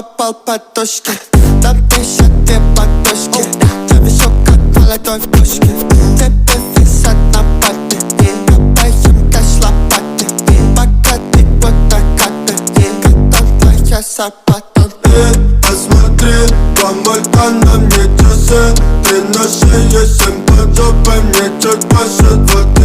попал под тушки. Там 52 подушки. Тебе щука молодой в пушке. Тебе висят на папе. Копаем кэш лопаты. Пока ты будто коты. Готов твоя сапата. Посмотри, помой-ка на мне часы. Ты на шее 7 под жопой, мне чуть больше 20.